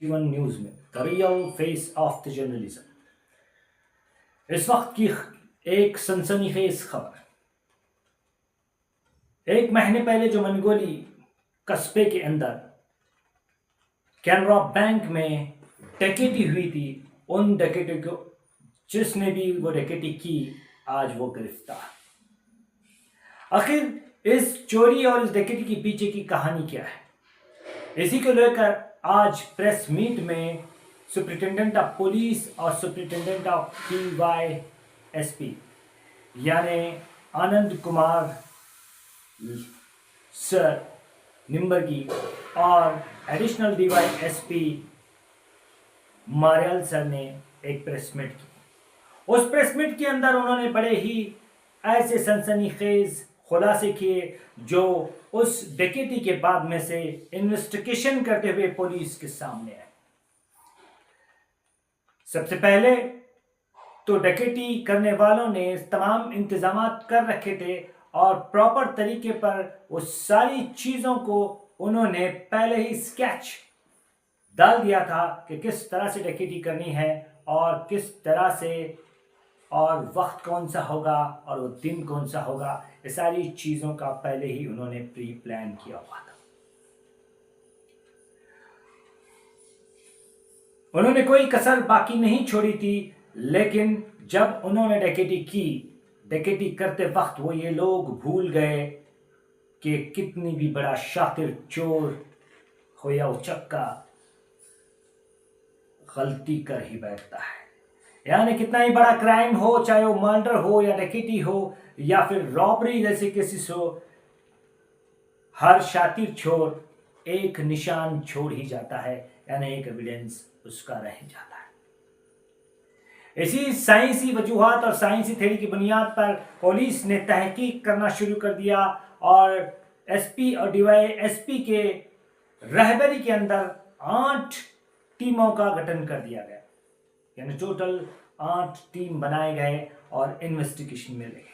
जीवन न्यूज में the real face of the journalism. इस वक्त की एक सनसनीखेज खबर। एक महीने पहले जो मनगोली कस्बे के अंदर कैनरा बैंक में डकैती हुई थी, उन डकैतों को जिसने भी वो डकैती की, आज वो गिरफ्तार। आखिर इस चोरी और इस डकैती के पीछे की कहानी क्या है, इसी को लेकर आज प्रेस मीट में सुप्रिंटेंडेंट ऑफ पुलिस और सुप्रिंटेंडेंट ऑफ PYSP यानी आनंद कुमार सर निम्बर्गी और एडिशनल DYSP मारियल सर ने एक प्रेस मीट की। उस प्रेस मीट के अंदर उन्होंने बड़े ही ऐसे सनसनीखेज खुलासे किए जो उस डकैती के बाद में से इन्वेस्टिगेशन करते हुए पुलिस के सामने आए। सबसे पहले तो डकैती करने वालों ने तमाम इंतजाम कर रखे थे और प्रॉपर तरीके पर वो सारी चीज़ों को उन्होंने पहले ही स्केच डाल दिया था कि किस तरह से डकैती करनी है और किस तरह से, और वक्त कौन सा होगा और वो दिन कौन सा होगा। ये सारी चीज़ों का पहले ही उन्होंने प्री प्लान किया हुआ था। उन्होंने कोई कसर बाकी नहीं छोड़ी थी। लेकिन जब उन्होंने डकैती करते वक्त वो ये लोग भूल गए कि कितनी भी बड़ा शातिर चोर हो या उचक्का गलती कर ही बैठता है। यानी कितना ही बड़ा क्राइम हो, चाहे वो मर्डर हो या डकैती हो या फिर रॉबरी जैसे केसेस हो, हर शातिर चोर एक निशान छोड़ ही जाता है, यानी एक एविडेंस उसका रह जाता है। इसी साइंसी वजूहात और साइंसी थ्योरी की बुनियाद पर पुलिस ने तहकीक करना शुरू कर दिया और SP और DYSP के रहबरी के अंदर 8 टीमों का गठन कर दिया गया, यानी टोटल 8 टीम बनाए गए और इन्वेस्टिगेशन में लगे।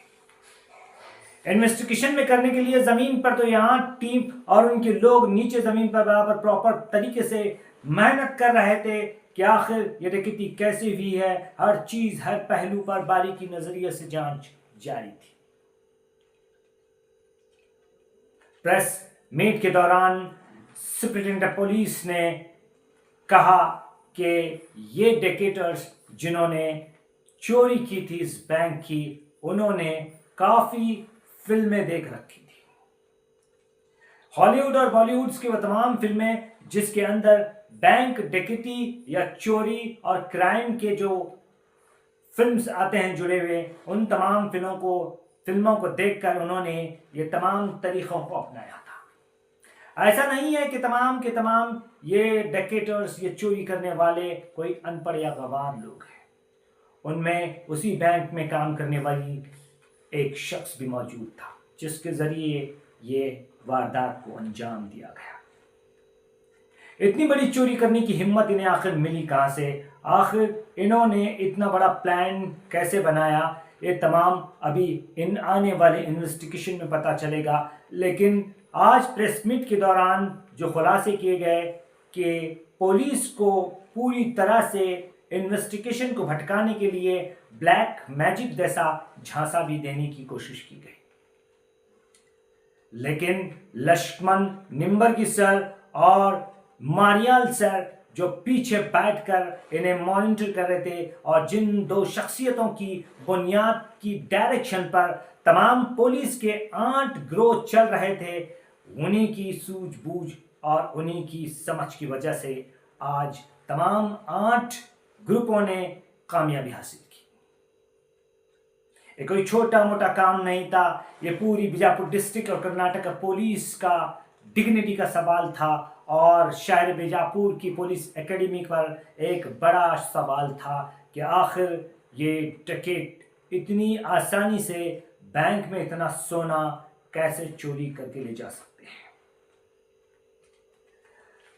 इन्वेस्टिगेशन में करने के लिए जमीन पर तो यहाँ टीम और उनके लोग नीचे जमीन पर बराबर प्रॉपर तरीके से मेहनत कर रहे थे कि आखिर ये डकैती कैसे हुई है। हर चीज, हर पहलू पर बारीकी नजरिए से जांच जारी थी। प्रेस मीट के दौरान सुप्रिंटेंडेंट पुलिस ने कहा कि ये डकैटर्स जिन्होंने चोरी की थी इस बैंक की, उन्होंने काफी फिल्में देख रखी थी, हॉलीवुड और बॉलीवुड की वो तमाम फिल्में जिसके अंदर बैंक डकैती या चोरी और क्राइम के जो फिल्म्स आते हैं जुड़े हुए, उन तमाम फिल्मों को देखकर उन्होंने ये तमाम तरीकों को अपनाया था। ऐसा नहीं है कि तमाम के तमाम ये डकैटर्स, ये चोरी करने वाले कोई अनपढ़ या गवार लोग हैं। उनमें उसी बैंक में काम करने वाली एक शख्स भी मौजूद था जिसके जरिए ये वारदात को अंजाम दिया गया। इतनी बड़ी चोरी करने की हिम्मत इन्हें आखिर मिली कहां से? आखिर इन्होंने इतना बड़ा प्लान कैसे बनाया? ये तमाम अभी इन आने वाले इन्वेस्टिगेशन में पता चलेगा। लेकिन आज प्रेस मीट के दौरान जो खुलासे किए गए कि पुलिस को पूरी तरह से इन्वेस्टिगेशन को भटकाने के लिए ब्लैक मैजिक जैसा झांसा भी देने की कोशिश की गई, लेकिन लक्ष्मण निम्बर्गी सर और मारियल सर जो पीछे बैठकर इन्हें मॉनिटर कर रहे थे और जिन 2 शख्सियतों की बुनियाद की डायरेक्शन पर तमाम पुलिस के 8 ग्रोह चल रहे थे, उन्हीं की सूझबूझ और उन्हीं की समझ की वजह से आज तमाम 8 ग्रुपों ने कामयाबी हासिल की। ये कोई छोटा मोटा काम नहीं था, ये पूरी बीजापुर डिस्ट्रिक्ट और कर्नाटक पुलिस का डिग्निटी का सवाल था और शायद बीजापुर की पुलिस एकेडमी पर एक बड़ा सवाल था कि आखिर ये डकैत इतनी आसानी से बैंक में इतना सोना कैसे चोरी करके ले जा सकते हैं।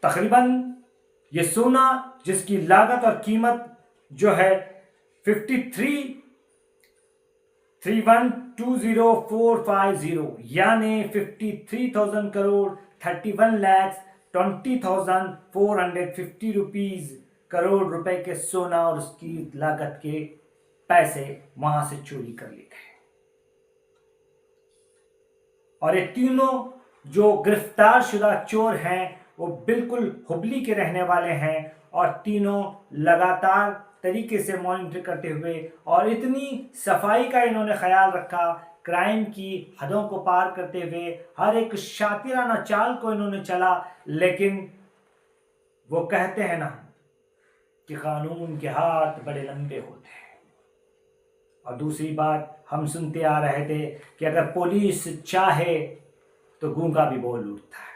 तकरीबन ये सोना जिसकी लागत और कीमत जो है 53,120,450 यानी 53,000 करोड़ 31 लाख 20,450 रुपीज करोड़ रुपए के सोना और उसकी लागत के पैसे वहां से चोरी कर लिए गए। और ये तीनों जो गिरफ्तार शुदा चोर हैं वो बिल्कुल हुबली के रहने वाले हैं और तीनों लगातार तरीके से मॉनिटर करते हुए और इतनी सफाई का इन्होंने ख्याल रखा, क्राइम की हदों को पार करते हुए हर एक शातिराना चाल को इन्होंने चला। लेकिन वो कहते हैं ना कि कानून के हाथ बड़े लंबे होते हैं। और दूसरी बात हम सुनते आ रहे थे कि अगर पुलिस चाहे तो गूंगा भी बोल उठता है।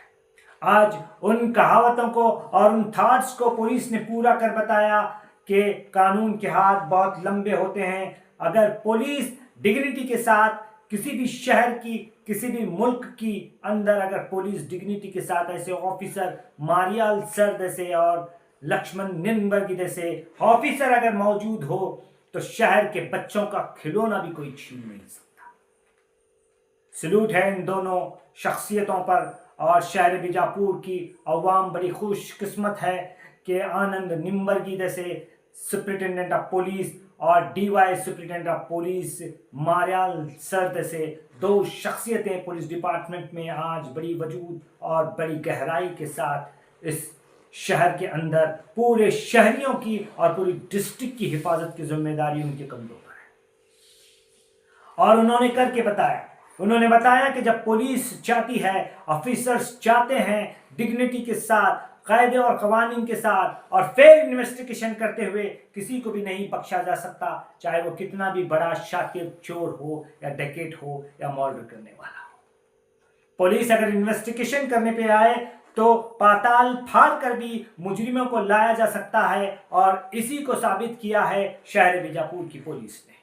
आज उन कहावतों को और उन थॉट्स को पुलिस ने पूरा कर बताया कि कानून के हाथ बहुत लंबे होते हैं। अगर पुलिस डिग्निटी के साथ किसी भी शहर की, किसी भी मुल्क की अंदर अगर पुलिस डिग्निटी के साथ ऐसे ऑफिसर मारियाल सर जैसे और लक्ष्मण निनबर्ग जैसे ऑफिसर अगर मौजूद हो तो शहर के बच्चों का खिलौना भी कोई छीन नहीं सकता। सलूट है इन दोनों शख्सियतों पर। और शहर बीजापुर की अवाम बड़ी खुशकिस्मत है कि आनंद निम्बर्गी जैसे सुप्रिटेंडेंट ऑफ पुलिस और DY superintendent of police Mariyal sir जैसे दो शख्सियतें पुलिस डिपार्टमेंट में आज बड़ी वजूद और बड़ी गहराई के साथ इस शहर के अंदर पूरे शहरियों की और पूरी डिस्ट्रिक्ट की हिफाजत की जिम्मेदारी उनके कंधों पर है। और उन्होंने करके बताया, उन्होंने बताया कि जब पुलिस चाहती है, ऑफिसर्स चाहते हैं डिग्निटी के साथ, कायदे और कवानीन के साथ और फेयर इन्वेस्टिगेशन करते हुए किसी को भी नहीं बख्शा जा सकता, चाहे वो कितना भी बड़ा शातिर चोर हो या डकैत हो या मर्डर करने वाला हो। पुलिस अगर इन्वेस्टिगेशन करने पे आए तो पाताल फाड़ कर भी मुजरिमों को लाया जा सकता है और इसी को साबित किया है शहर बीजापुर की पुलिस ने।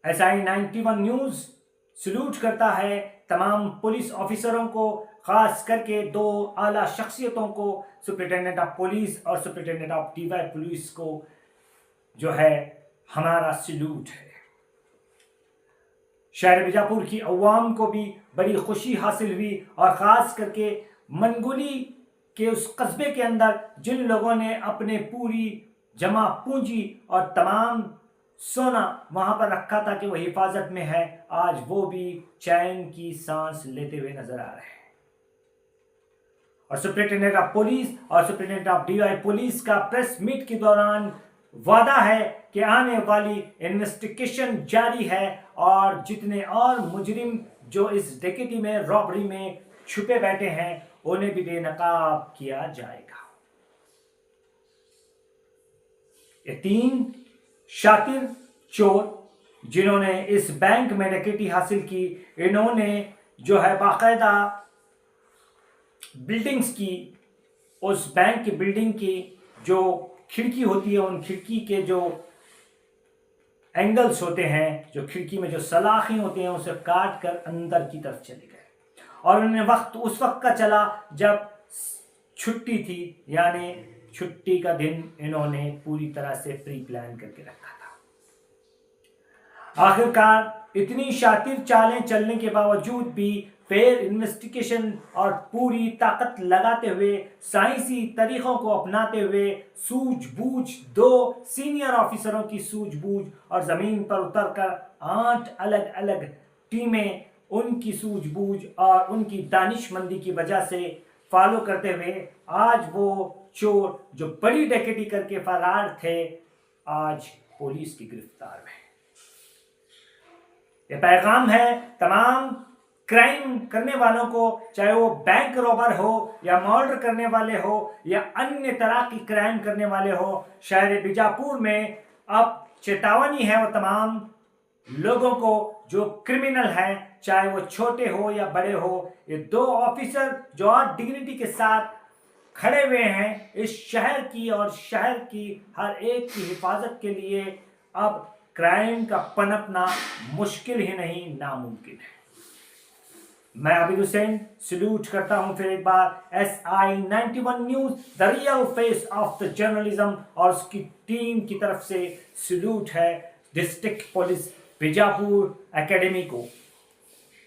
SI 91 न्यूज सल्यूट करता है तमाम पुलिस ऑफिसरों को, खास करके दो आला शख्सियतों को, सुप्रिटेंडेंट ऑफ पुलिस और सुप्रिटेंडेंट ऑफ डीवाई पुलिस को जो है हमारा सल्यूट है। शहर बीजापुर की अवाम को भी बड़ी खुशी हासिल हुई और ख़ास करके मनगुली के उस कस्बे के अंदर जिन लोगों ने अपने पूरी जमा पूंजी और तमाम सोना वहां पर रखा था कि वो हिफाजत में है, आज वो भी चैन की सांस लेते हुए नजर आ रहे हैं। और सुप्रिटेंडेंट ऑफ पुलिस और सुप्रिटेंडेंट ऑफ डीवाई पुलिस का प्रेस मीट के दौरान वादा है कि आने वाली इन्वेस्टिगेशन जारी है और जितने और मुजरिम जो इस डकैती में, रॉबरी में छुपे बैठे हैं उन्हें भी बेनकाब किया जाएगा। ये तीन शातिर चोर जिन्होंने इस बैंक में डकैती हासिल की, इन्होंने जो है बाकायदा बिल्डिंग्स की, उस बैंक की बिल्डिंग की जो खिड़की होती है, उन खिड़की के जो एंगल्स होते हैं, जो खिड़की में जो सलाखें होती हैं, उसे काट कर अंदर की तरफ चले गए। और उन्हें वक्त उस वक्त का चला जब छुट्टी थी, यानी छुट्टी का दिन इन्होंने पूरी तरह से प्री प्लान करके रखा था। आखिरकार इतनी शातिर चालें चलने के बावजूद भी फेयर इन्वेस्टिगेशन और पूरी ताकत लगाते हुए, साइंसी तरीकों को अपनाते हुए, सूझबूझ, दो सीनियर ऑफिसरों की सूझबूझ और जमीन पर उतरकर 8 अलग अलग टीमें उनकी सूझबूझ और उनकी दानिशमंदी की वजह से फॉलो करते हुए आज वो चोर जो बड़ी डकैती करके फरार थे, आज पुलिस की गिरफ्तार में। ये पैगाम है तमाम क्राइम करने वालों को, चाहे वो बैंक रॉबर हो या मर्डर करने वाले हो या अन्य तरह की क्राइम करने वाले हो। शहर बीजापुर में अब चेतावनी है वो तमाम लोगों को जो क्रिमिनल हैं, चाहे वो छोटे हो या बड़े हो। ये दो ऑफिसर जो आज डिग्निटी के साथ खड़े हुए हैं इस शहर की और शहर की हर एक की हिफाजत के लिए, अब क्राइम का पनपना मुश्किल ही नहीं, नामुमकिन है। मैं आबिद हुसैन सल्यूट करता हूं फिर एक बार SI 91 news, the real face of the journalism, और उसकी टीम की तरफ से सल्यूट है डिस्ट्रिक्ट पुलिस बीजापुर एकेडमी को।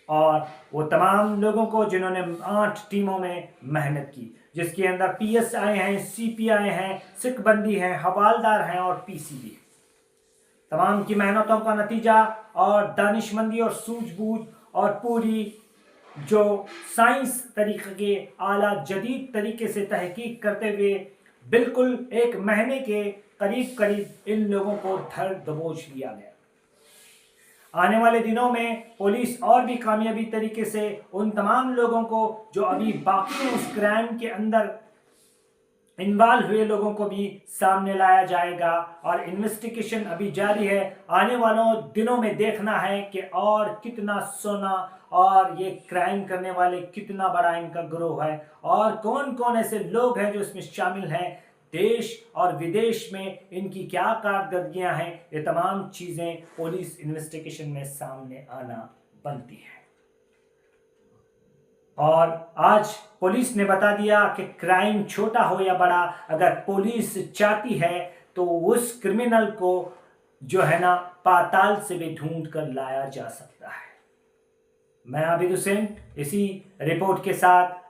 और वो तमाम लोगों को जिन्होंने 8 टीमों में मेहनत की, जिसके अंदर पीएसआई हैं, सीपीआई हैं, सिखबंदी हैं, हवालदार हैं और पीसीबी। तमाम की मेहनतों का नतीजा और दानिशमंदी और सूझबूझ और पूरी जो साइंस तरीके के आला जदीद तरीके से तहकीक करते हुए बिल्कुल 1 महीने के करीब करीब इन लोगों को धर दबोच लिया गया। आने वाले दिनों में पुलिस और भी कामयाबी तरीके से उन तमाम लोगों को जो अभी बाकी हैं उस क्राइम के अंदर इन्वॉल्व हुए लोगों को भी सामने लाया जाएगा और इन्वेस्टिगेशन अभी जारी है। आने वालों दिनों में देखना है कि और कितना सोना और ये क्राइम करने वाले कितना बड़ा इनका गिरोह है और कौन कौन ऐसे लोग हैं जो इसमें शामिल हैं, देश और विदेश में इनकी क्या कारकर्दगियां हैं, ये तमाम चीजें पुलिस इन्वेस्टिगेशन में सामने आना बनती है। और आज पुलिस ने बता दिया कि क्राइम छोटा हो या बड़ा, अगर पुलिस चाहती है तो उस क्रिमिनल को जो है ना पाताल से भी ढूंढ कर लाया जा सकता है। मैं आबिद हुसैन इसी रिपोर्ट के साथ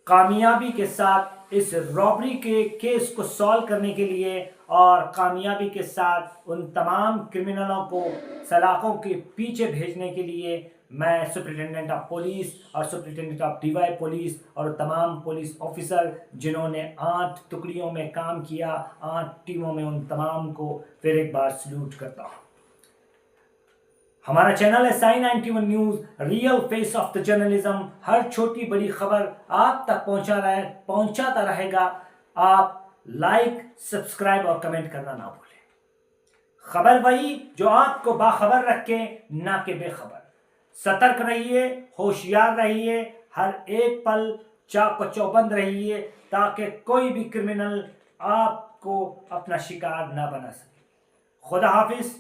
कामयाबी के साथ इस रॉबरी के केस को सॉल्व करने के लिए और कामयाबी के साथ उन तमाम क्रिमिनलों को सलाखों के पीछे भेजने के लिए मैं सुपरिटेंडेंट ऑफ पुलिस और सुपरिटेंडेंट ऑफ डीवाई पुलिस और तमाम पुलिस ऑफिसर जिन्होंने 8 टुकड़ियों में काम किया, 8 टीमों में, उन तमाम को फिर एक बार सल्यूट करता हूँ। हमारा चैनल है Sai 91 news, real face of the journalism. हर छोटी बड़ी खबर आप तक पहुंचाता रहेगा। आप लाइक, सब्सक्राइब और कमेंट करना ना भूलें। खबर वही जो आपको बाखबर रखे, ना कि बेखबर। सतर्क रहिए, होशियार रहिए, हर एक पल चाक चौबंद रहिए ताकि कोई भी क्रिमिनल आपको अपना शिकार ना बना सके। खुदा हाफिज।